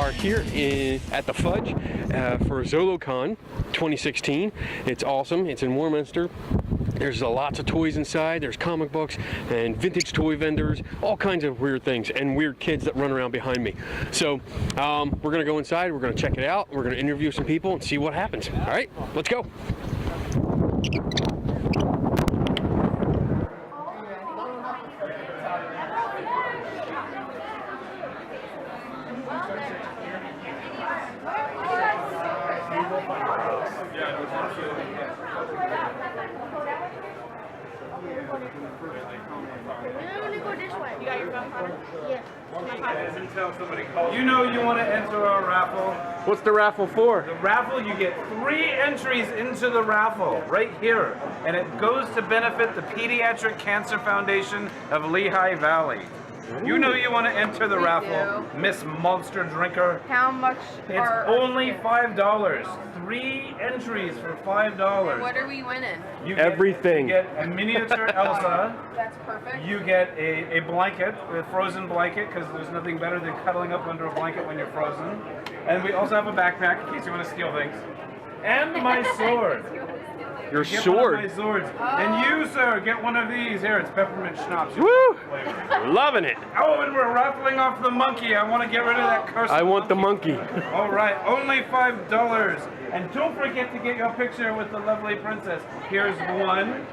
are here at the Fudge for Zolocon 2016. It's awesome. It's in Warminster. There's lots of toys inside. There's comic books and vintage toy vendors, all kinds of weird things, and weird kids that run around behind me. So we're gonna go inside, we're gonna check it out, we're gonna interview some people and see what happens. All right, let's go. You know you want to enter a raffle. What's the raffle for? The raffle, you get 3 entries into the raffle right here, and it goes to benefit the Pediatric Cancer Foundation of Lehigh Valley. You know you want to enter the raffle, Miss Monster Drinker. How much It's only $5. 3 entries for $5. What are we winning? You get, everything. You get a miniature Elsa. That's perfect. You get a blanket, a frozen blanket, because there's nothing better than cuddling up under a blanket when you're frozen. And we also have a backpack in case you want to steal things. And my sword. Your Get sword. one of my swords. And you, sir, get one of these. Here, it's peppermint schnapps. Woo! Loving it. Oh, and we're raffling off the monkey. I want to get rid of that cursed I want the monkey. All right, only $5. And don't forget to get your picture with the lovely princess. Here's 1.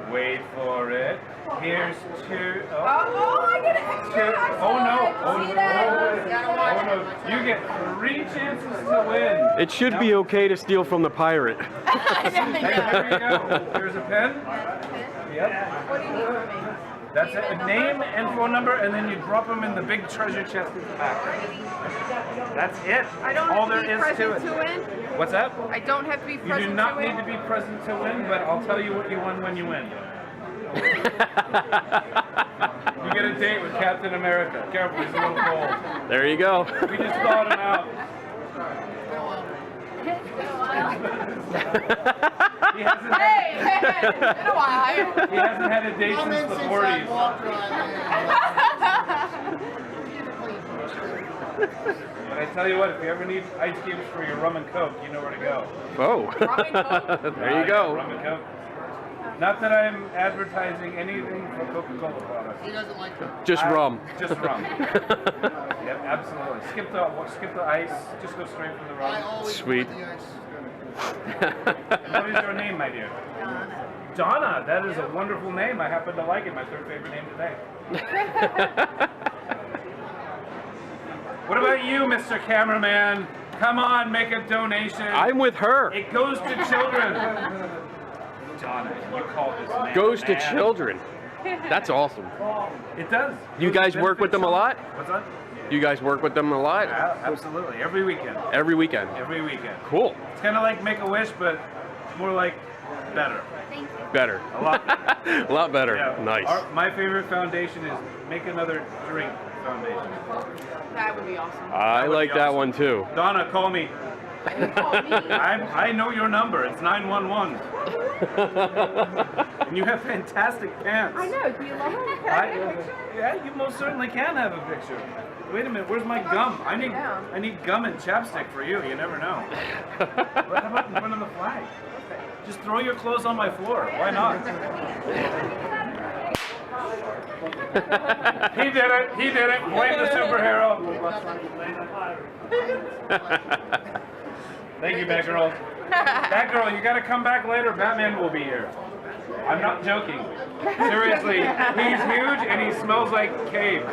Wait for it. Here's 2. Oh, I get an extra. Oh no! Oh See no! that? Oh no! You get 3 chances to win. It should be okay to steal from the pirate. Hey, there you go. Here's a pen. Yep. What do you need from me? That's it. A name and phone number, and then you drop them in the big treasure chest at the back. That's it. I don't All have to there be is to present it. to win. What's that? I don't have to be You present do not to need win. to be present to win, but I'll tell you what you won when you win. You get a date with Captain America. Careful, he's a little cold. There you go. We just thawed him out. He hasn't had, It's been a while. he hasn't had a date since the 40s. But I tell you what, if you ever need ice cubes for your rum and coke, you know where to go. Oh. There you go. Rum and coke. Not that I'm advertising anything for Coca-Cola products. He doesn't like them. Just rum. Just rum. Yep, absolutely. Skip the ice. Just go straight for the I rum. always Sweet. want the ice. What is your name, my dear? Donna. That is a wonderful name. I happen to like it. My 3rd favorite name today. What about you, Mr. Cameraman? Come on, make a donation. I'm with her. It goes to children. Donna, you call this man Goes to man. children. That's awesome. It does. You guys work with them a lot? What's that? You guys work with them a lot? Yeah, absolutely. Every weekend. Every weekend. Every weekend. Cool. It's kind of like Make-A-Wish, but more like better. Better. A lot. A lot better. Yeah. Nice. My favorite foundation is Make Another Drink Foundation. That would be awesome. I would like be that awesome. one too. Donna, call me. You call me. I know your number. It's 911. And you have fantastic pants. I know. Do you love it? Can I get a picture? Yeah, you most certainly can have a picture. Wait a minute, where's my gum? I need gum and chapstick for you. You never know. How about in front of the flag? Just throw your clothes on my floor. Why not? He did it. He did it. Blame the superhero. Thank you, Batgirl. Batgirl, you got to come back later. Batman will be here. I'm not joking. Seriously, he's huge and he smells like caves.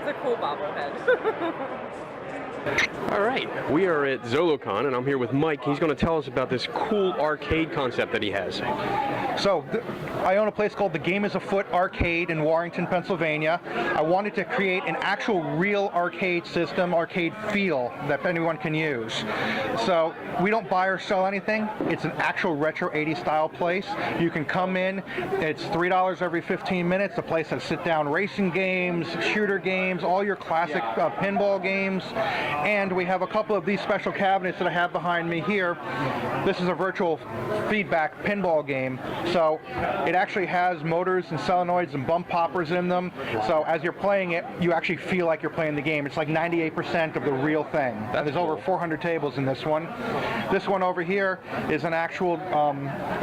It's a cool bobblehead. All right, we are at Zolocon, and I'm here with Mike. He's going to tell us about this cool arcade concept that he has. So, I own a place called The Game is Afoot Arcade in Warrington, Pennsylvania. I wanted to create an actual real arcade system, arcade feel that anyone can use. So, we don't buy or sell anything. It's an actual retro 80s style place. You can come in, it's $3 every 15 minutes. A place has sit-down racing games, shooter games, all your classic pinball games. And we have a couple of these special cabinets that I have behind me here. This is a virtual feedback pinball game. So it actually has motors and solenoids and bump poppers in them. So as you're playing it, you actually feel like you're playing the game. It's like 98% of the real thing. And there's over 400 tables in this one. This one over here is an actual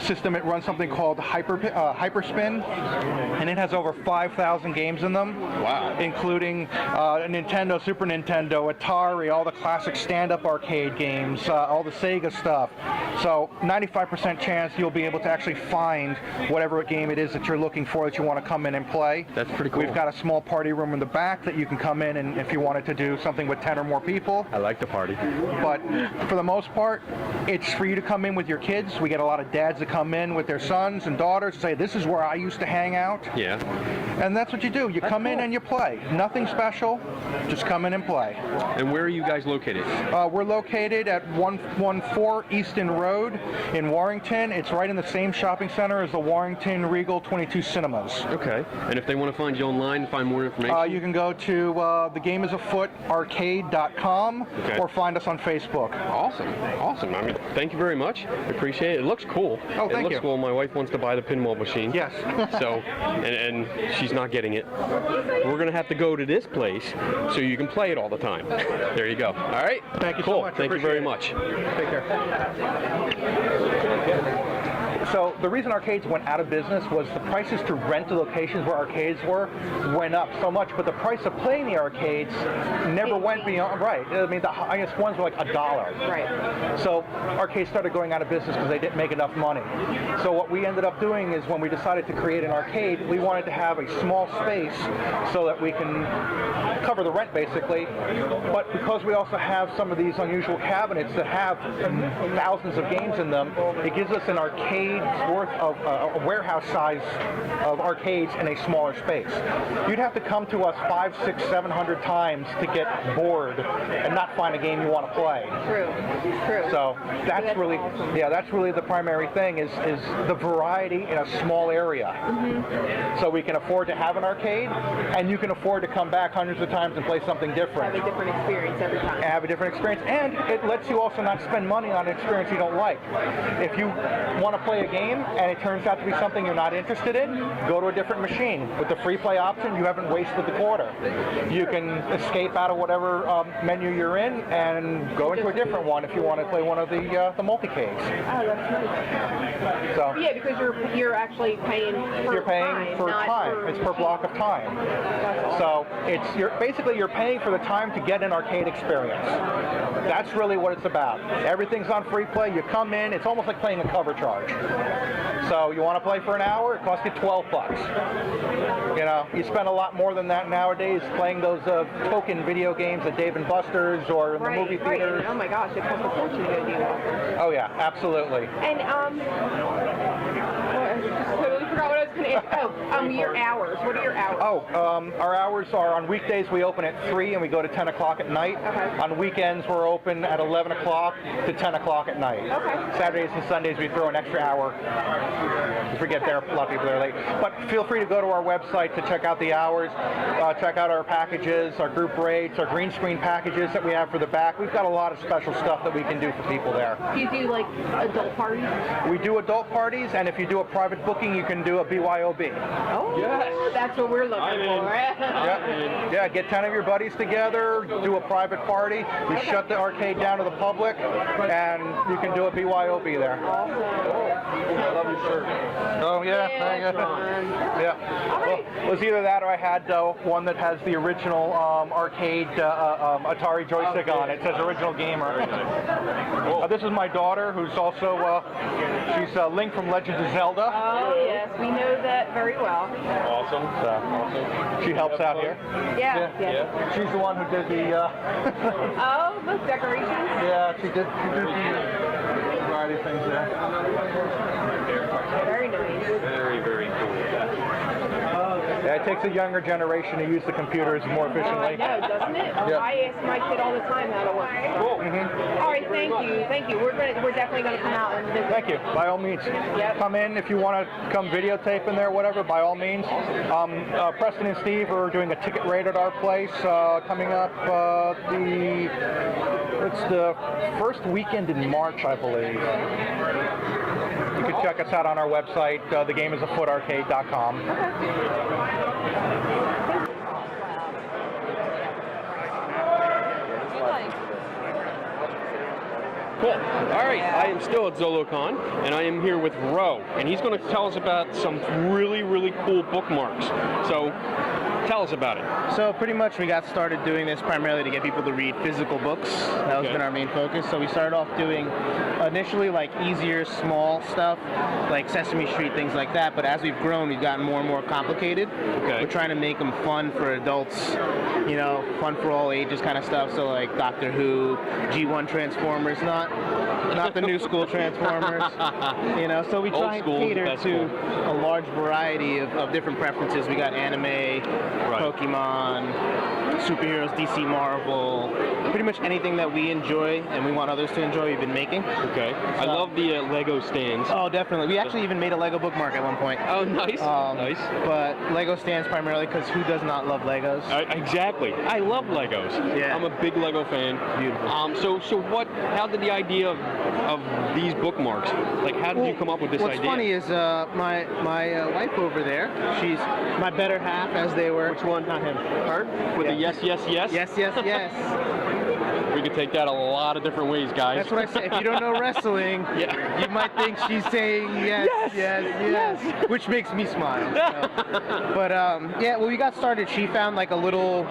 system. It runs something called Hyperspin, and it has over 5,000 games in them. Wow. Including Nintendo, Super Nintendo, Atari, all the classic stand-up arcade games, all the Sega stuff. So 95% chance you'll be able to actually find whatever game it is that you're looking for that you want to come in and play. That's pretty cool. We've got a small party room in the back that you can come in and if you wanted to do something with 10 or more people. I like the party. But for the most part, it's for you to come in with your kids. We get a lot of dads that come in with their sons and daughters and say, this is where I used to hang out. Yeah. And that's what you do. You come in and you play. Nothing special, just come in and play. And where are you guys located? We're located at 114 Easton Road in Warrington. It's right in the same shopping center as the Warrington Regal 22 Cinemas. Okay. And if they want to find you online and find more information? You can go to thegameisafootarcade.com or find us on Facebook. Awesome. Awesome. I mean, thank you very much. I appreciate it. It looks cool. Oh, thank you. It looks cool. My wife wants to buy the pinball machine. Yes. So, and she's not getting it. We're going to have to go to this place so you can play it all the time. There you go. All right? Thank you cool. so much. Thank you very much. Take care. So the reason arcades went out of business was the prices to rent the locations where arcades were went up so much, but the price of playing the arcades never went beyond, right. I mean, the highest ones were like $1. Right. So arcades started going out of business because they didn't make enough money. So what we ended up doing is when we decided to create an arcade, we wanted to have a small space so that we can cover the rent basically, but because we also have some of these unusual cabinets that have thousands of games in them, it gives us an arcade worth of a warehouse size of arcades in a smaller space. You'd have to come to us 500, 600, 700 times to get bored and not find a game you want to play. True. So that's really, awesome. that's really the primary thing is the variety in a small area. Mm-hmm. So we can afford to have an arcade, and you can afford to come back hundreds of times and play something different. Have a different experience every time. Have a different experience, and it lets you also not spend money on an experience you don't like. If you want to play a game and it turns out to be something you're not interested in, go to a different machine. With the free play option, you haven't wasted the quarter. You can escape out of whatever menu you're in and go into a different one if you want to play one of the multi-caves. Oh, that's nice. So Yeah, because you're actually paying for you're paying for time. It's per block of time. So you're paying for the time to get an arcade experience. That's really what it's about. Everything's on free play. You come in, it's almost like playing a cover charge. So you want to play for an hour, it costs you $12. You know, you spend a lot more than that nowadays playing those token video games at Dave & Buster's or in the movie theaters. Right. Oh my gosh, it costs a fortune to go do that. Oh yeah, absolutely. And totally forgot what I was going to ask. Your hours. What are your hours? Our hours are on weekdays we open at 3 and we go to 10 o'clock at night. Okay. On weekends we're open at 11 o'clock to 10 o'clock at night. Okay. Saturdays and Sundays we throw an extra hour. If we get there, a lot of people are late. But feel free to go to our website to check out the hours, check out our packages, our group rates, our green screen packages that we have for the back. We've got a lot of special stuff that we can do for people there. Do you do like adult parties? We do adult parties, and if you do a private booking, you can do a BYOB. Oh, yes. That's what we're looking for. Yeah, get 10 of your buddies together, do a private party. We shut the arcade down to the public, and you can do a BYOB there. Awesome. I love your shirt. Oh, yeah. Yeah. Well, it was either that or I had one that has the original arcade Atari joystick on it. It says original gamer. This is my daughter, who's also, she's Link from Legend of Zelda. Oh, yes. We know know that very well. Awesome. So, she helps out here. Yeah. She's the one who did the. Oh, those decorations. Yeah, she did the variety of things there. Very nice. Very, very cool. Yeah, it takes a younger generation to use the computers more I efficiently. know, doesn't it? Yep. I ask my kid all the time how to work. Cool. All right, thank you. We're definitely gonna come out and visit. Thank you. By all means, come in if you want to come videotape in there, whatever. By all means. Preston and Steve are doing a ticket raid at our place coming up. It's the first weekend in March, I believe. You can check us out on our website, thegameisafootarcade.com. Cool. All right, I am still at Zolocon, and I am here with Ro, and he's going to tell us about some really, really cool bookmarks. So, tell us about it. So pretty much we got started doing this primarily to get people to read physical books. That has been our main focus. So we started off doing initially like easier, small stuff, like Sesame Street, things like that. But as we've grown, we've gotten more and more complicated. Okay. We're trying to make them fun for adults, you know, fun for all ages kind of stuff. So like Doctor Who, G1 Transformers, not the new school Transformers, you know. So we try and cater to a large variety of different preferences. We got anime, Pokemon, superheroes, DC, Marvel, pretty much anything that we enjoy and we want others to enjoy, we've been making. Okay. I love the Lego stands. Oh, definitely. We actually even made a Lego bookmark at one point. Oh, nice. Nice. But Lego stands primarily because who does not love Legos? Exactly. I love Legos. Yeah. I'm a big Lego fan. Beautiful. So how did the idea of these bookmarks, like how did you come up with this idea? What's funny is my wife over there, she's my better half, as they were. Which one? Not him. Her? With the yes, yes, yes? Yes, yes, yes. We could take that a lot of different ways, guys. That's what I say. If you don't know wrestling, you might think she's saying yes, yes, which makes me smile. So. But yeah, when we got started, she found like a little.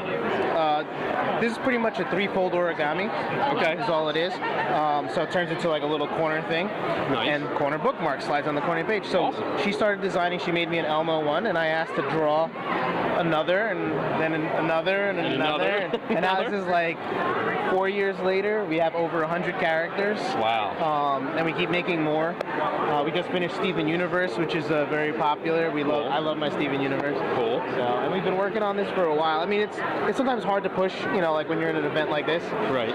This is pretty much a three-fold origami. Okay. Is all it is. So it turns into like a little corner thing. Nice. And corner bookmark slides on the corner page. So she started designing. She made me an Elmo one, and I asked to draw another, and then another, and another. And now this is like 4 years later. We have over 100 characters. Wow. And we keep making more. We just finished Steven Universe, which is very popular. I love my Steven Universe. Cool. So, and we've been working on this for a while. I mean, it's sometimes hard to push, you know, like when you're in an event like this,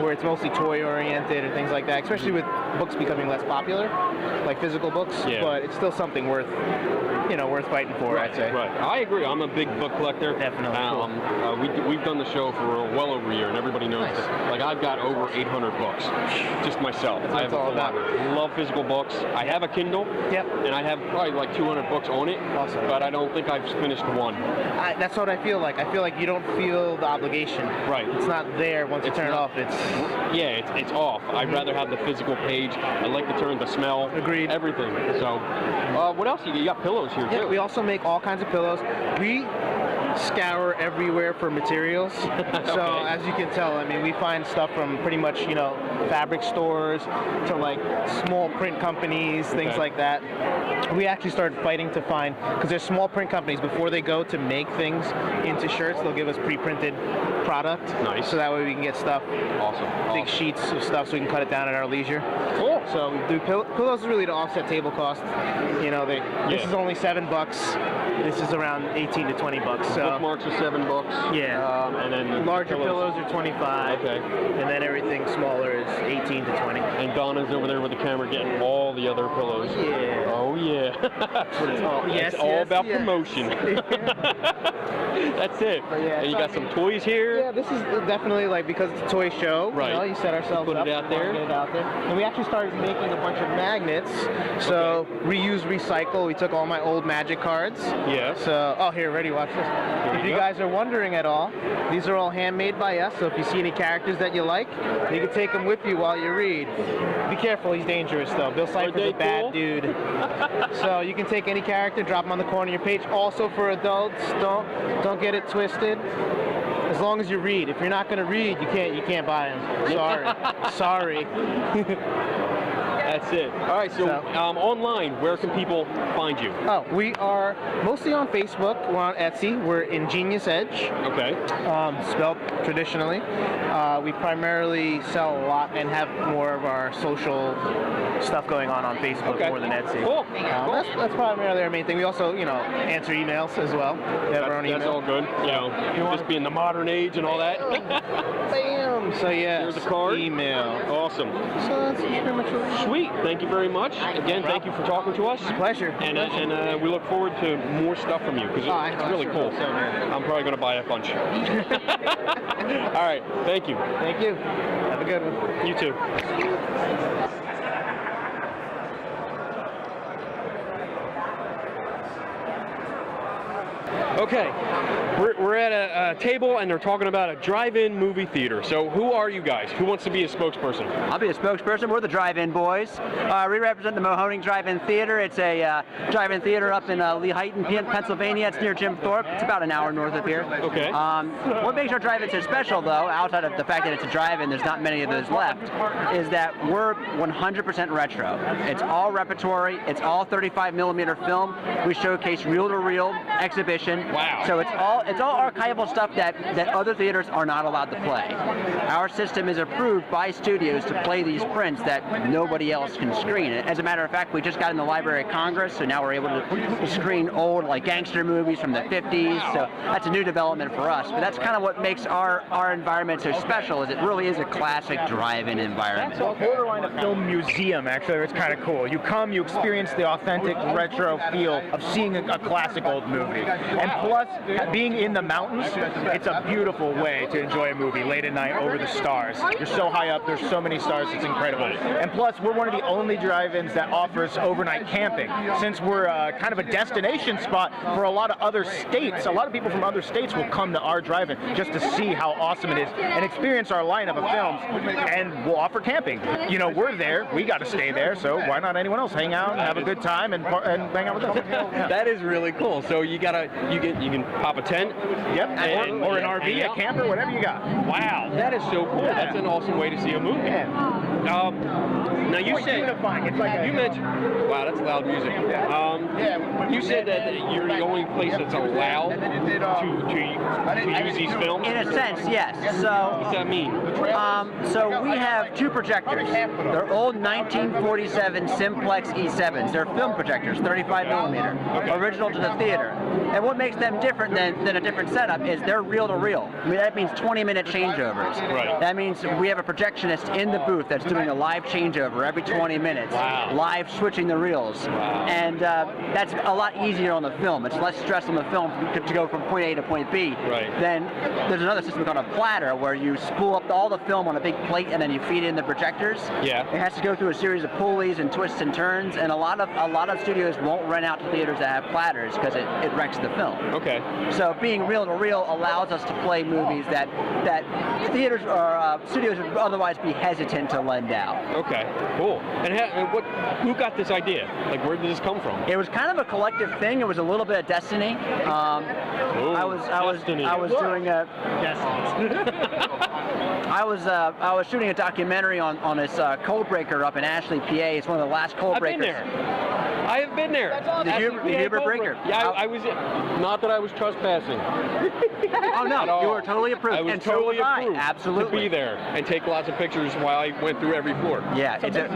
where it's mostly toy oriented or things like that, especially with books becoming less popular, like physical books. Yeah. But it's still something worth fighting for, I'd say. Right. I agree. I'm a big book collector. Definitely. We've done the show for well over a year, and everybody knows that. Like I've got over 800 books, just myself. That's I have all a about. love physical books. I have a Kindle. Yep. And I have probably like 200 books on it. Awesome. But I don't think I've finished one. That's what I feel like. I feel like you don't feel the obligation. Right. It's not there once you turn it off. It's off. I'd rather have the physical page. I like the turn, the smell. Agreed. Everything. So, what else? You got pillows here too. We also make all kinds of pillows. We scour everywhere for materials. So as you can tell, I mean, we find stuff from pretty much, you know, fabric stores to like small print companies, things like that. We actually started fighting to find, because there's small print companies, before they go to make things into shirts, they'll give us pre-printed product. Nice. So that way we can get stuff. Awesome. Big sheets of stuff so we can cut it down at our leisure. Cool. So we do pillows really to offset table cost. You know, this is only $7. This is around 18 to 20 bucks. So bookmarks are $7. Yeah. And then larger pillows are 25. Okay. And then everything smaller is 18 to 20. And Donna's over there with the camera getting all the other pillows. Yeah. Oh yeah. It's all about promotion. That's it. Yeah, and you got some toys here. Yeah, this is definitely like, because it's a toy show. Right. You know, you set ourselves put up. it out there. Get it out there. And we actually started making a bunch of magnets. So reuse, recycle. We took all my old Magic cards. Yeah. So, here, ready, watch this. If you guys are wondering at all, these are all handmade by us. So if you see any characters that you like, you can take them with you while you read. Be careful, he's dangerous though. Bill Cipher's a bad dude. So you can take any character, drop them on the corner of your page. Also for adults, don't get it twisted. As long as you read. If you're not going to read, you can't buy them. Sorry. Sorry. That's it. All right, so online, where can people find you? Oh, we are mostly on Facebook. We're on Etsy. We're Ingenious Edge. Okay. Spelled traditionally. We primarily sell a lot and have more of our social stuff going on Facebook more than Etsy. Cool. That's primarily our main thing. We also, answer emails as well. We have our own email. That's all good. Just being the modern age and all that. Bam! So yeah, here's a card. Email. Awesome. So that's pretty much what. Sweet. Thank you very much. Again, thank you for talking to us. Pleasure. And we look forward to more stuff from you because it's really cool. I'm probably going to buy a bunch. All right. Thank you. Thank you. Have a good one. You too. Okay, we're at a table and they're talking about a drive-in movie theater. So who are you guys? Who wants to be a spokesperson? I'll be a spokesperson. We're the Drive-In Boys. We represent the Mahoning Drive-In Theater. It's a drive-in theater up in Lehighton, Pennsylvania. It's near Jim Thorpe. It's about an hour north of here. Okay. What makes our drive-in so special, though, outside of the fact that it's a drive-in, there's not many of those left, is that we're 100% retro. It's all repertory. It's all 35mm film. We showcase reel-to-reel exhibition. Wow. So it's all archival stuff that other theaters are not allowed to play. Our system is approved by studios to play these prints that nobody else can screen. As a matter of fact, we just got in the Library of Congress, so now we're able to screen old gangster movies from the 50s. So that's a new development for us. But that's kind of what makes our environment so special, is it really is a classic drive-in environment. It's borderline a film museum, actually. It's kind of cool. You come, you experience the authentic retro feel of seeing a classic old movie. And plus, being in the mountains, it's a beautiful way to enjoy a movie late at night over the stars. You're so high up, there's so many stars, it's incredible. And plus, we're one of the only drive-ins that offers overnight camping. Since we're kind of a destination spot for a lot of other states, a lot of people from other states will come to our drive-in just to see how awesome it is and experience our lineup of films, and we'll offer camping. We're there, we got to stay there, so why not anyone else hang out and have a good time and hang out with us? Yeah. That is really cool. So you can pop a tent. Yep. Or an RV, a camper, whatever you got. Wow, that is so cool. That's an awesome way to see a movie. Yeah. Now you It's said unifying. It's like you mentioned. Wow, that's loud music. You said that you're the only place that's allowed to use these films. In a sense, yes. What does that mean? So we have two projectors. They're old 1947 Simplex E7s. They're film projectors, 35mm, original to the theater. And what makes them different than a different setup is they're reel-to-reel. I mean, that means 20-minute changeovers. Right. That means we have a projectionist in the booth that's doing a live changeover every 20 minutes, live switching the reels. Wow. And that's a lot easier on the film. It's less stress on the film to go from point A to point B. Right. Then there's another system called a platter where you spool up all the film on a big plate and then you feed it in the projectors. Yeah. It has to go through a series of pulleys and twists and turns, and a lot of studios won't rent out to theaters that have platters because it wrecks the film. Okay. So being reel-to-reel allows us to play movies that theaters or studios would otherwise be hesitant to lend out. Okay. Cool. And who got this idea? Like, where did this come from? It was kind of a collective thing. It was a little bit of destiny. I was doing a I was shooting a documentary on this cold breaker up in Ashley, PA. It's one of the last cold breakers. I've been there. I have been there. The Hubert breaker. Yeah, I was. Not that I was trespassing. Oh no, you were totally approved. I was and totally so was approved absolutely. to be there and take lots of pictures while I went through every floor. Yeah, it's a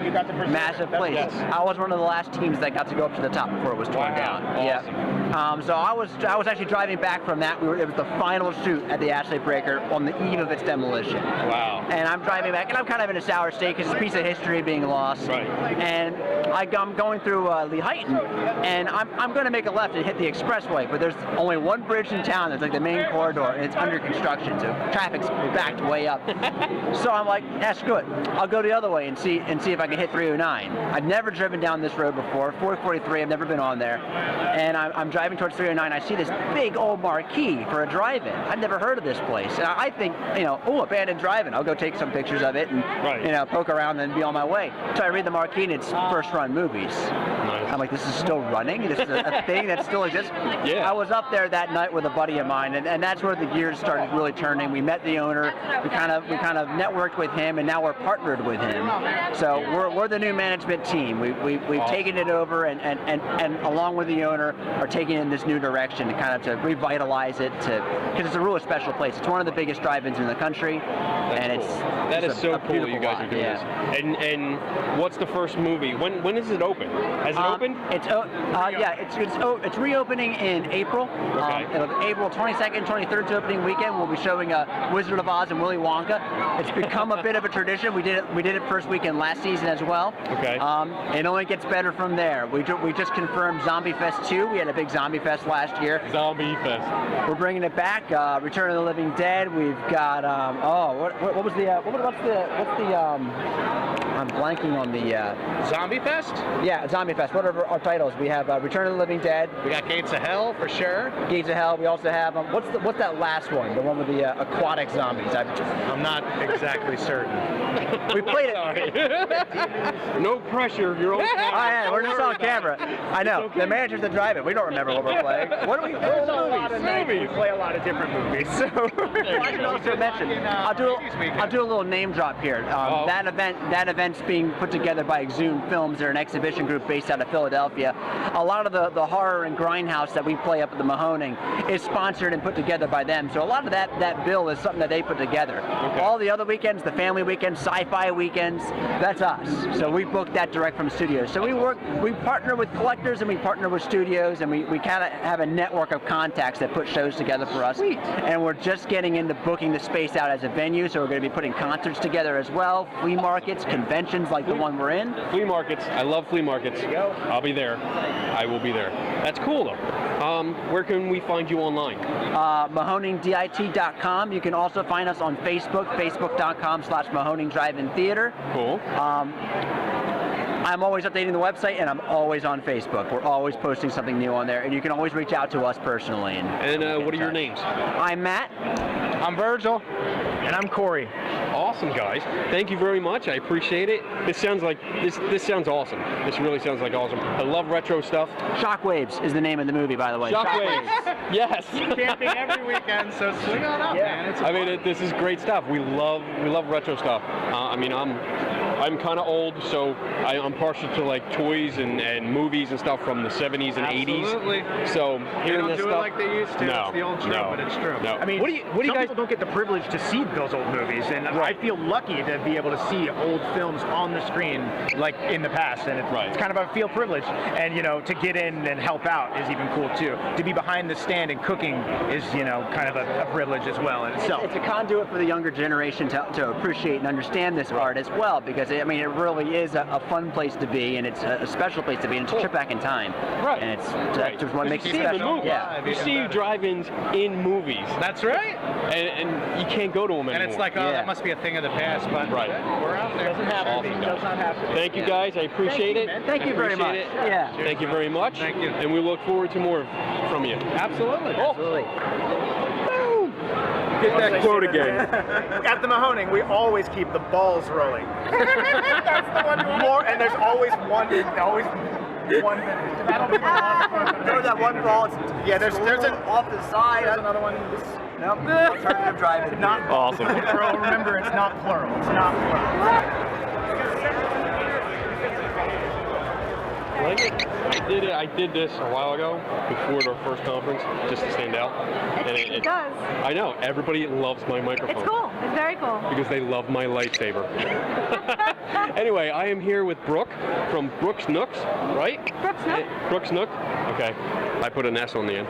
massive place. Yes. I was one of the last teams that got to go up to the top before it was torn down. Awesome. Yeah. So I was actually driving back from that. It was the final shoot at the Ashley Breaker on the eve of its demolition. Wow. And I'm driving back, and I'm kind of in a sour state because it's a piece of history being lost. Right. And I'm going through Lehighton, and I'm going to make a left and hit the expressway, but there's only one bridge in town that's like the main corridor, and it's under construction, so traffic's backed way up. So I'm like, that's good. I'll go the other way and see if I can hit 309. I've never driven down this road before. 443, I've never been on there. And I'm driving towards 309. I see this big old marquee for a drive-in. I've never heard of this place. And I think, abandoned drive-in. I'll go take some pictures of it and, poke around and be on my way. So I read the marquee, and it's first-run movies. Nice. Yes. I'm like, this is still running? This is a thing that still exists? Yeah. I was up there that night with a buddy of mine, and that's where the gears started really turning. We met the owner, we kind of networked with him, and now we're partnered with him. So we're the new management team. We've taken it over, and along with the owner, are taking it in this new direction to kind of to revitalize it, because it's a really special place. It's one of the biggest drive-ins in the country, That is so cool that you guys are doing this. And what's the first movie? When does it open? Has it opened? It's reopening in April. Okay. April 22nd, 23rd 's opening weekend. We'll be showing Wizard of Oz and Willy Wonka. It's become a bit of a tradition. We did it first weekend last season as well. Okay. It only gets better from there. We just confirmed Zombie Fest 2. We had a big Zombie Fest last year. Zombie Fest. We're bringing it back. Return of the Living Dead. We've got I'm blanking on the Zombie Fest? Yeah, Zombie Fest. What are our titles? We have Return of the Living Dead. We got Gates of Hell for sure. Gates of Hell. We also have what's that last one? The one with the aquatic zombies. I'm not exactly certain. We played it. No pressure. You're on Oh yeah, we're just on camera. I know. The manager's the drive it. We don't remember what we're playing. What are we? We play a lot of different movies. So I should also mention. I'll do a little name drop here. That event's being put together by Exhumed Films. They're an exhibition group based out of Philadelphia. A lot of the horror and grindhouse that we play up at the Mahoning is sponsored and put together by them. So a lot of that bill is something that they put together. Okay. All the other weekends, the family weekends, sci-fi weekends, that's us. So we book that direct from studios. So we partner with collectors and we partner with studios, and we kind of have a network of contacts that put shows together for us. Sweet. And we're just getting into booking the space out as a venue, so we're going to be putting concerts together as well, flea markets, conventions like the one we're in. Flea markets. I love flea markets. There you go. I'll be there. I will be there. That's cool though. Where can we find you online? MahoningDIT.com. You can also find us on Facebook, facebook.com/Mahoning Drive-In Theater. Cool. I'm always updating the website, and I'm always on Facebook. We're always posting something new on there, and you can always reach out to us personally. And what are your names? I'm Matt. I'm Virgil. And I'm Corey. Awesome, guys. Thank you very much. I appreciate it. This sounds like this sounds awesome. This really sounds like awesome. I love retro stuff. Shockwaves is the name of the movie, by the way. Shockwaves. Yes. Camping every weekend, so swing on up, man. This is great stuff. We love retro stuff. I'm kind of old, so I'm partial to like toys and movies and stuff from the 70s and 80s. Absolutely. So They hearing don't this do stuff, it like they used to. No, It's the old trope, no, but it's true. No. I mean, what do you some guys? people don't get the privilege to see those old movies, and I feel lucky to be able to see old films on the screen like in the past, and it's kind of a feel privilege. And to get in and help out is even cool too. To be behind the stand and cooking is kind of a privilege as well in itself. It's a conduit for the younger generation to appreciate and understand this art as well, because it really is a fun place to be, and it's a special place to be, and it's a trip back in time. Right. And it's just what makes it You see it in special. movies. Yeah. You see drive-ins in movies. That's right. And you can't go to them anymore. And it's like, that must be a thing of the past, but Right. we're out there. Doesn't happen. Awesome, Does not happen. Thank you guys. I appreciate it. Thank you very Appreciate much. it. Yeah. Thank you very much. Thank you. And we look forward to more from you. Absolutely. Absolutely. Get that quote again. At the Mahoning, we always keep the balls rolling. That's the one more, and there's always one. That'll be Throw that one ball. there's an off the side. There's another one. Nope. Alternative drive-in. Not Awesome. plural. Remember, it's not plural. It's not plural. I did this a while ago before our first conference just to stand out. And It does. I know everybody loves my microphone. It's cool. It's very cool. Because they love my lightsaber. Anyway, I am here with Brooke from Brooks Nooks, right? Brooks Nook. Brooks Nook. Okay, I put an S on the end.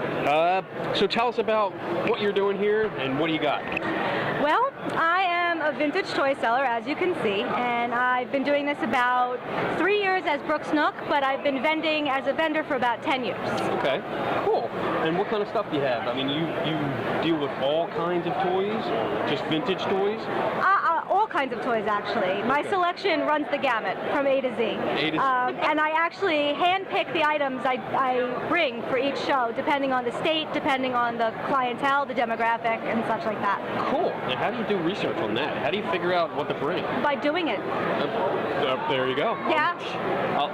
So tell us about what you're doing here and what do you got? Well, I am a vintage toy seller, as you can see, and I've been doing this about 3 years as Brooks Nook, but I've been vending as a vendor for about 10 years. Okay, cool. And what kind of stuff do you have? I mean, you deal with all kinds of toys, or just vintage toys? All kinds of toys, actually. My selection runs the gamut from A to Z. A to Z. And I actually handpick the items I bring for each show, depending on the state, depending on the clientele, the demographic, and such like that. Cool. And how do you do research on that? How do you figure out what to bring? By doing it. There you go. Yeah.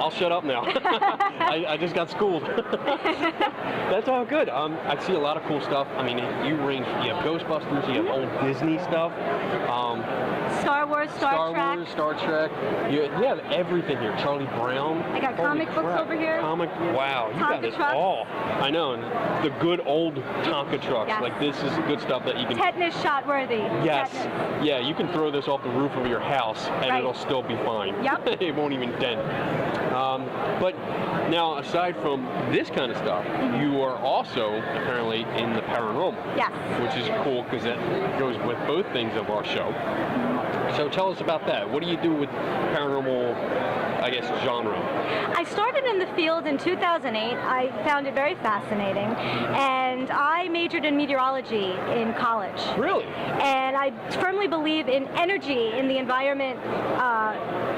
I'll shut up now. I just got schooled. That's all good. I see a lot of cool stuff. I mean, you have Ghostbusters, you have old Disney stuff. Star Wars, Star Trek. Wars, Star Trek. You have everything here. Charlie Brown. I got comic books over here. Wow, you got Tonka it trucks. all. I know. And the good old Tonka trucks. Yes. Like this is good stuff that you can. Tetanus shot worthy. Yes. Tetanus. Yeah, you can throw this off the roof of your house and Right. it'll still be fine. Yep. It won't even dent. But now, aside from this kind of stuff, you are also apparently in the paranormal. Yes. Which is cool because that goes with both things of our show. So tell us about that. What do you do with paranormal, I guess, genre? I started in the field in 2008. I found it very fascinating, and I majored in meteorology in college. Really? And I firmly believe in energy in the environment,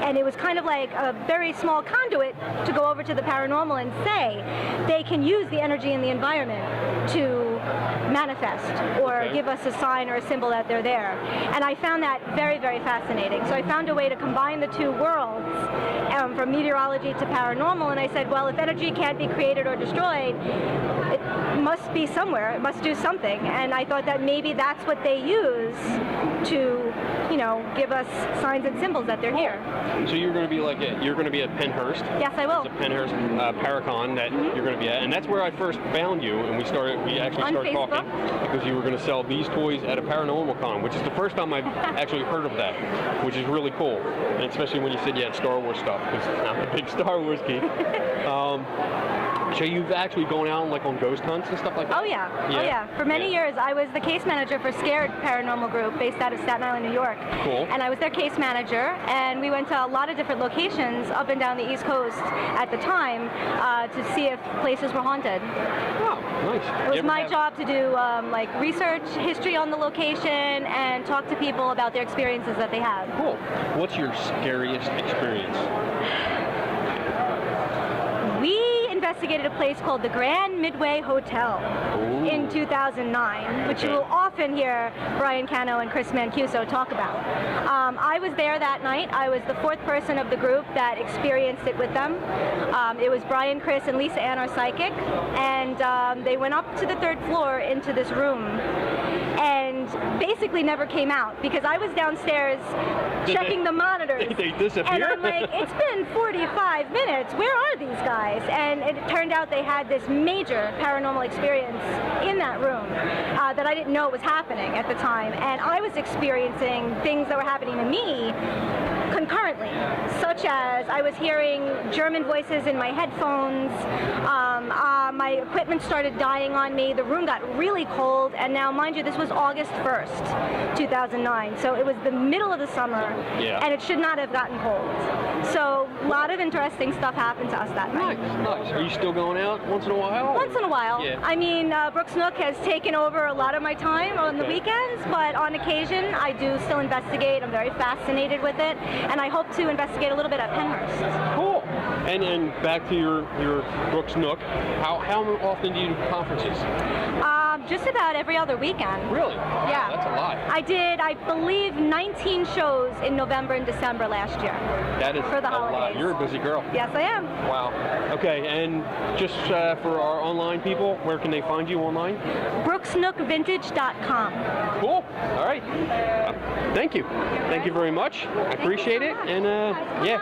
and it was kind of like a very small conduit to go over to the paranormal and say they can use the energy in the environment to manifest or give us a sign or a symbol that they're there. And I found that very, very fascinating. So I found a way to combine the two worlds, from meteorology to paranormal, and I said, well, if energy can't be created or destroyed, it must be somewhere, it must do something. And I thought that maybe that's what they use to, you know, give us signs and symbols that they're here. So you're going to be you're going to be at Penhurst. Yes, I will. It's a Penhurst Paracon that you're going to be at, and that's where I first found you, and we actually On started Facebook? talking because you were going to sell these toys at a paranormal con, which is the first time I've actually heard of that, which is really cool, and especially when you said you had Star Wars stuff, because I'm a big Star Wars geek. So you've actually gone out like on ghost hunts and stuff like that? Oh yeah. Oh yeah. For many years, I was the case manager for Scared Paranormal Group based out of Staten Island, New York. Cool. And I was their case manager, and we went to a lot of different locations up and down the East Coast at the time to see if places were haunted. Oh, nice. It was my job to do like research, history on the location, and talk to people about their experiences that they had. Cool. What's your scariest experience? We investigated a place called the Grand Midway Hotel in 2009, which you will often hear Brian Cano and Chris Mancuso talk about. I was there that night. I was the fourth person of the group that experienced it with them. It was Brian, Chris, and Lisa Ann, our psychic, and they went up to the third floor into this room and basically never came out because I was downstairs checking the monitors. They disappeared? And I'm like, it's been 45 minutes. Where are these guys? And it turned out they had this major paranormal experience in that room that I didn't know was happening at the time. And I was experiencing things that were happening to me concurrently, such as I was hearing German voices in my headphones, my equipment started dying on me, the room got really cold, and now mind you, this was August 1st, 2009, so it was the middle of the summer, and it should not have gotten cold. So a lot of interesting stuff happened to us that night. Nice. Are you still going out once in a while? Once in a while. Yeah. I mean, Brooks Nook has taken over a lot of my time on the weekends, but on occasion I do still investigate. I'm very fascinated with it, and I hope to investigate a little bit at Penhurst. Cool. And back to your Brooks Nook, how often do you do conferences? Just about every other weekend. Really? Wow, Yeah. That's a lot. I did, I believe, 19 shows in November and December last year. That is for the a lot. holidays. You're a busy girl. Yes, I am. Wow. Okay, and just for our online people, where can they find you online? BrooksNookVintage.com. Cool. All right. Thank you. Thank you very much. I appreciate it. And yeah,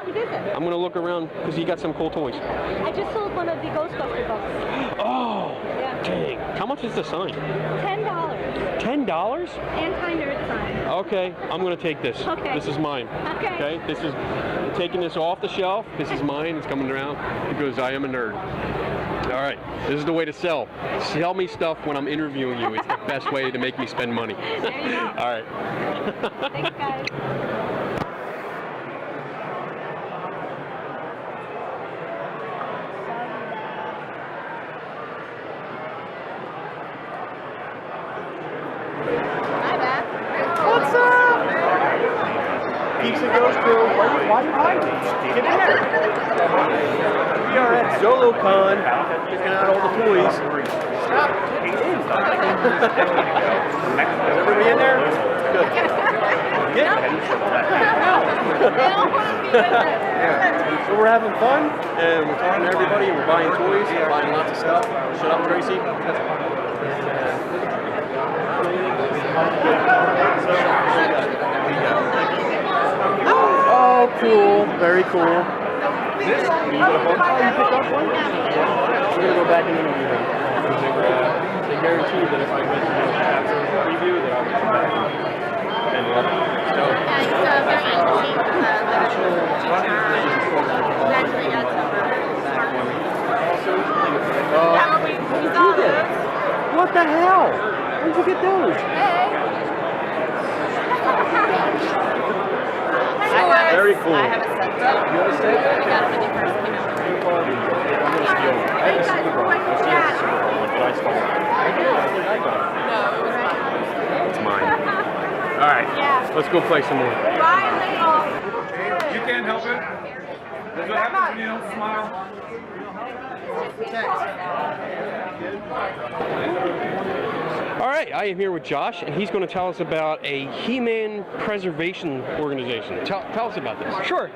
I'm going to look around because you got some cool toys. I just sold one of the Ghostbuster books. Oh, dang. How much is the sign? $10. $10? Anti-nerd sign. Okay, I'm going to take this. Okay. This is mine. Okay. This is taking this off the shelf. This is mine. It's coming around because I am a nerd. All right, this is the way to sell. Sell me stuff when I'm interviewing you. It's the best way to make me spend money. There you go. All right. Thanks, guys. What's up? Geeks and Ghost crew. Why you hiding? Get in there. We are at Zolocon, checking out all the toys. Stop. Get in. Is everybody in there? Good. Get in. So we're having fun, and we're talking to everybody, and we're buying toys, we're buying lots of stuff. Shut up, Tracy. Oh, cool. Very cool. You picked up one? We're going to go back in the movie. They guarantee that if I went to the preview, that I'll be back. And love it. So, what the hell? Where'd you get those? Very cool. I have a set. You have a set? I got it when you first came out. I'm going to steal it. I have a Super Bowl. I see a Super Bowl, but I stole it. I got it. No, it was mine. It's mine. All right. Yeah. Let's go play some more. You can't help it. That's what happens when you don't smile. All right, I am here with Josh, and he's going to tell us about a He-Man preservation organization. Tell us about this. Sure.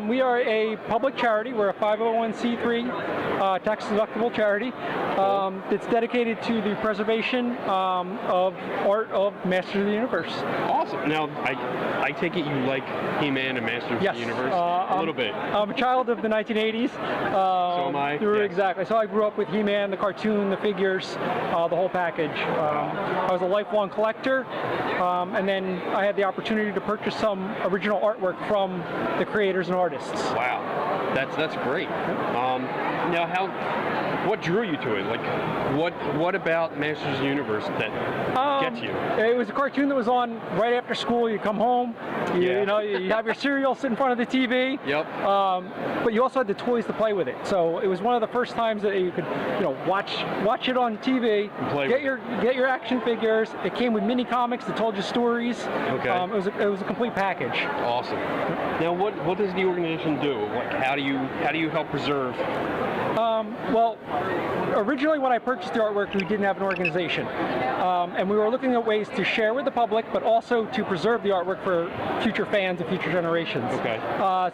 We are a public charity. We're a 501c3 tax-deductible charity. It's dedicated to the preservation of art of Masters of the Universe. Awesome. Now, I take it you like He-Man and Masters of the Universe? A little bit. I'm a child of the 1980s. So am I. Exactly. So I grew up with He-Man, the cartoon, the figures, the whole package. I was a lifelong collector, and then I had the opportunity to purchase some original artwork from the creators and artists. Wow, that's great. Now, what drew you to it? Like, what about Masters of the Universe that gets you? It was a cartoon that was on right after school. You come home, you have your cereal sit in front of the TV. Yep. But you also had the toys to play with it. So it was one of the first times that you could, watch it on TV. Get your action figures. It came with mini comics that told you stories. Okay. It was a complete package. Awesome. Now, what does the organization do? Like, how do you help preserve? Well, originally when I purchased the artwork, we didn't have an organization. And we were looking at ways to share with the public, but also to preserve the artwork for future fans and future generations. Okay.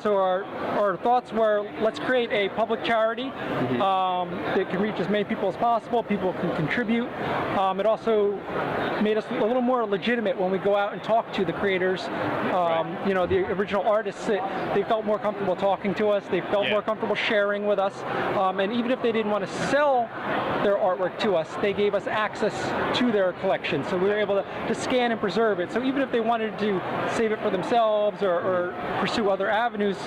So our thoughts were, let's create a public charity that can reach as many people as possible. People can contribute. It also made us a little more legitimate when we go out and talk to the creators, the original artists. They felt more comfortable talking to us. They felt more comfortable sharing with us. And even if they didn't want to sell their artwork to us, they gave us access to their collection. So we were able to scan and preserve it. So even if they wanted to save it for themselves or pursue other avenues,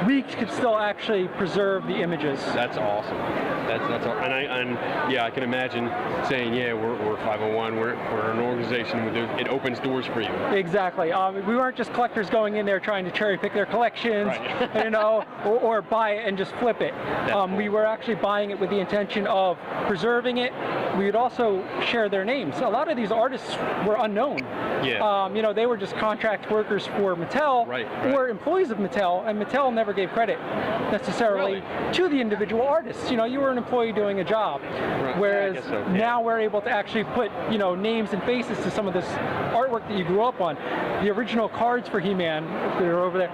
we could still actually preserve the images. That's awesome. That's and I can imagine saying, we're 501, we're an organization, it opens doors for you. Exactly. We weren't just collectors going in there trying to cherry pick their collections, or buy it and just flip it. We were actually buying it with the intention of preserving it. We would also share their names. A lot of these artists were unknown. Yeah. They were just contract workers for Mattel or employees of Mattel, and Mattel never gave credit necessarily to the individual artists. You were an employee doing a job. Right. Whereas now we're able to actually put, names and faces to some of this artwork that you grew up on. The original cards for He-Man that are over there.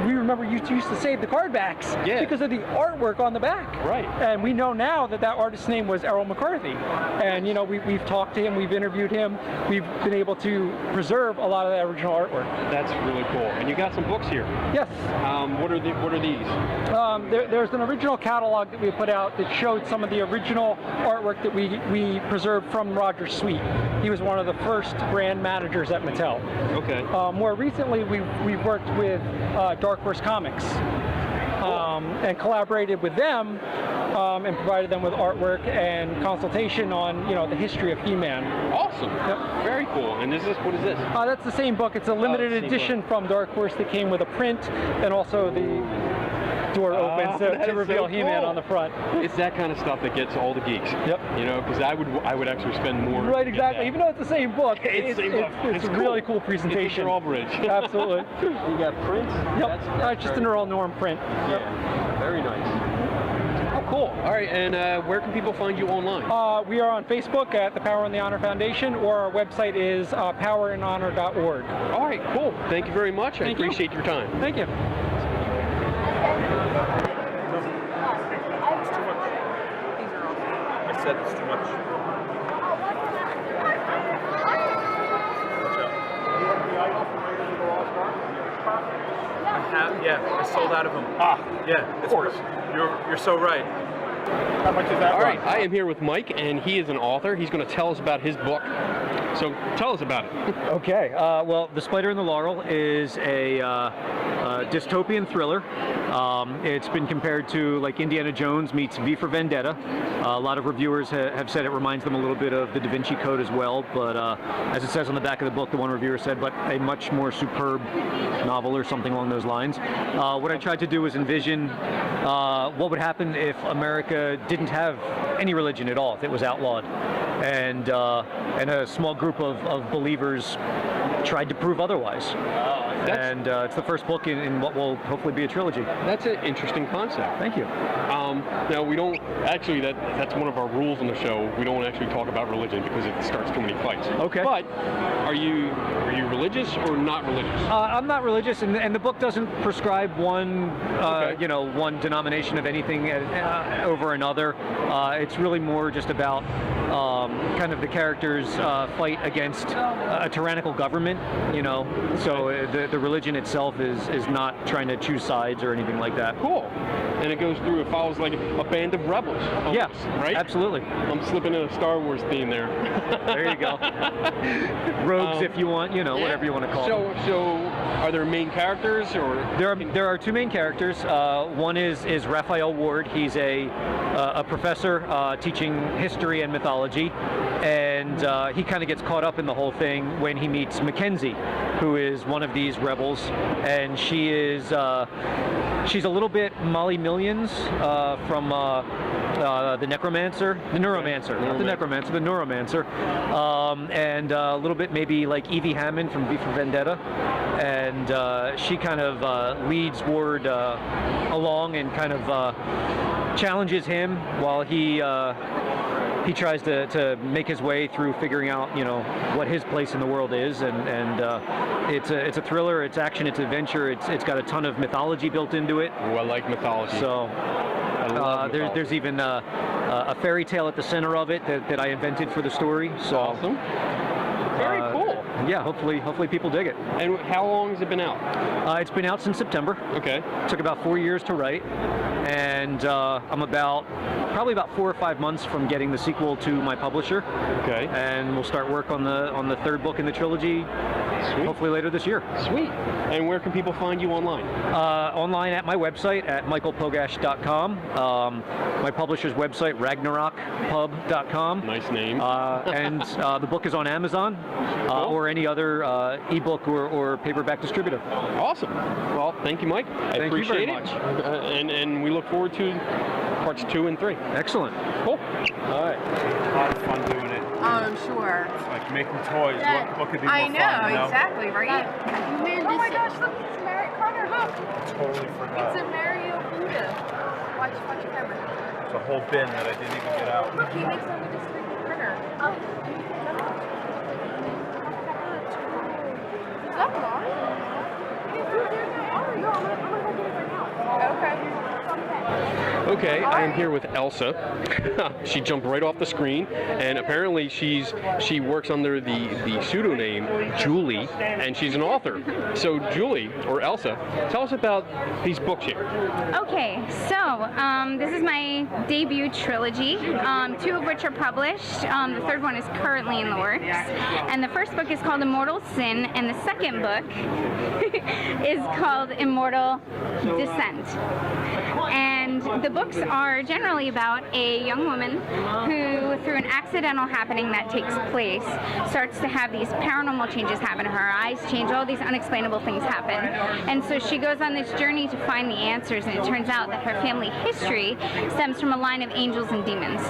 We remember you used to save the card backs because of the artwork on the back. Right. And we know now that artist's name was Errol McCarthy. And, we've talked to him, we've interviewed him, we've been able to preserve a lot of that original artwork. That's really cool. And you got some books here. Yes. What are these? There's an original catalog that we put out that showed some of the original artwork that we preserved from Roger Sweet. He was one of the first brand managers at Mattel. Okay. More recently, we've worked with Dark Horse Comics and collaborated with them and provided them with artwork and consultation on the history of He-Man. Awesome. Yep. Very cool. And what is this? That's the same book. It's a limited edition from Dark Horse that came with a print and also the door opens that to is reveal so He-Man cool. on the front. It's that kind of stuff that gets all the geeks. Yep. You know, because I would actually spend more. Right, to get exactly. that. Even though it's the same book, It's the same book. it's a really cool presentation. It's a drawbridge. Absolutely. You got prints. Yep. That's just an Earl Norm print. Yeah. Very nice. Oh, cool. All right, and where can people find you online? We are on Facebook at the Power and the Honor Foundation, or our website is powerandhonor.org. All right, cool. Thank you very much. I Thank you. appreciate your time. Thank you. I said it's too much. Yeah, I sold out of them. Yeah, of course. You're so right. How much is that? All right, I am here with Mike, and he is an author. He's going to tell us about his book. So tell us about it. Okay, well, The Spider and the Laurel is a dystopian thriller. It's been compared to like Indiana Jones meets V for Vendetta. A lot of reviewers have said it reminds them a little bit of the Da Vinci Code as well, but as it says on the back of the book, the one reviewer said, but a much more superb novel or something along those lines. What I tried to do was envision what would happen if America didn't have any religion at all, if it was outlawed, and a small group of believers tried to prove otherwise. And it's the first book in what will hopefully be a trilogy. That's an interesting concept. Thank you. Now, we don't actually, that's one of our rules on the show. We don't actually talk about religion because it starts too many fights. Okay. But are you religious or not religious? I'm not religious, and the book doesn't prescribe one, one denomination of anything over another. It's really more just about kind of the characters' fight against a tyrannical government, So the religion itself is not trying to choose sides or anything like that. Cool. And it follows like a band of rebels. Almost, yeah, right? Absolutely. I'm slipping in a Star Wars theme there. There you go. Rogues, if you want, whatever you want to call them. So are there main characters, or there are two main characters. One is Raphael Ward. He's a professor teaching history and mythology, and he kind of gets caught up in the whole thing when he meets Mackenzie, who is one of these rebels, and she's a little bit Molly Millions from the Necromancer, the Neuromancer, not the Necromancer, the Neuromancer, and a little bit maybe like Evie Hammond from V for Vendetta, and she kind of leads Ward along and kind of challenges him while he tries to make his way through figuring out, what his place in the world is, and it's a thriller, it's action, it's adventure, it's got a ton of mythology built into it. Oh, I like mythology. So there's even a fairy tale at the center of it that I invented for the story. So awesome. Very cool. Yeah, hopefully people dig it. And how long has it been out? It's been out since September. Okay. It took about 4 years to write, and I'm probably about 4 or 5 months from getting the sequel to my publisher. Okay. And we'll start work on the third book in the trilogy. Sweet. Hopefully later this year. Sweet. And where can people find you online? Online at my website at michaelpogash.com. My publisher's website, ragnarokpub.com. Nice name. And the book is on Amazon or any other ebook or paperback distributor. Awesome. Well, thank you, Mike. I Thank you appreciate very it. much. And we look forward to parts 2 and 3. Excellent. Cool. All right. A lot of fun doing it. Sure. It's like making toys. What could be more I fun, know, exactly, right? Oh my gosh, look, it's Mary Connor, look. Totally forgot. It's a Mario Buddha. Watch your camera. It's a whole bin that I didn't even get out. Look, he makes them with this 3D printer. Is that Mars? No, I'm gonna go get it right now. Okay. Okay, I am here with Elsa. She jumped right off the screen, and apparently she works under the pseudonym Julie, and she's an author. So Julie, or Elsa, tell us about these books here. Okay, so this is my debut trilogy, 2 of which are published. The third one is currently in the works. And the first book is called Immortal Sin, and the second book is called Immortal Descent. And the books are generally about a young woman who, through an accidental happening that takes place, starts to have these paranormal changes happen to her. Her eyes change, all these unexplainable things happen. And so she goes on this journey to find the answers, and it turns out that her family history stems from a line of angels and demons.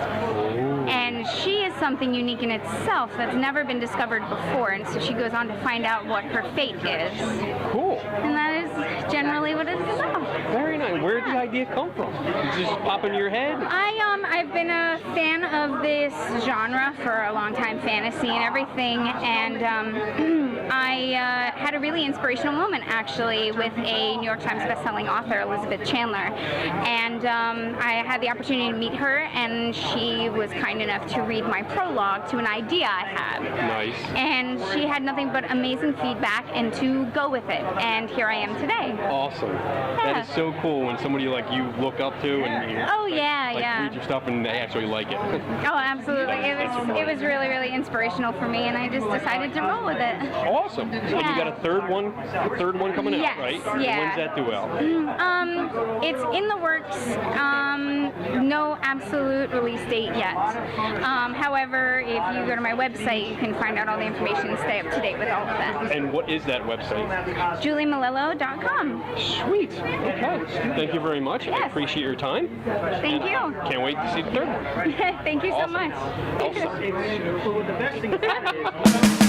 And she is something unique in itself that's never been discovered before, and so she goes on to find out what her fate is. Cool. And that is generally what it's about. Very nice. Where did the idea come from? Did it just pop into your head? I've been a fan of this genre for a long time, fantasy and everything, and I had a really inspirational moment actually with a New York Times bestselling author, Elizabeth Chandler, and I had the opportunity to meet her, and she was kind enough to read my prologue to an idea I had. Nice. And she had nothing but amazing feedback and to go with it, and here I am today. Awesome. That is so cool when somebody like you look up to and you read your stuff and they actually like it. Oh, absolutely. It was really, really inspirational for me, and I just decided to roll with it. Awesome. And you got a third one coming out, right? Yeah. When's that due out? It's in the works. No absolute release date yet. However, if you go to my website, you can find out all the information and stay up to date with all of that. And what is that website? JulieMalello.com. Sweet. Okay. Thank you very much. I appreciate your time. Thank you. Can't wait to see the third one. Thank you so Awesome. much. Awesome. The best thing about it is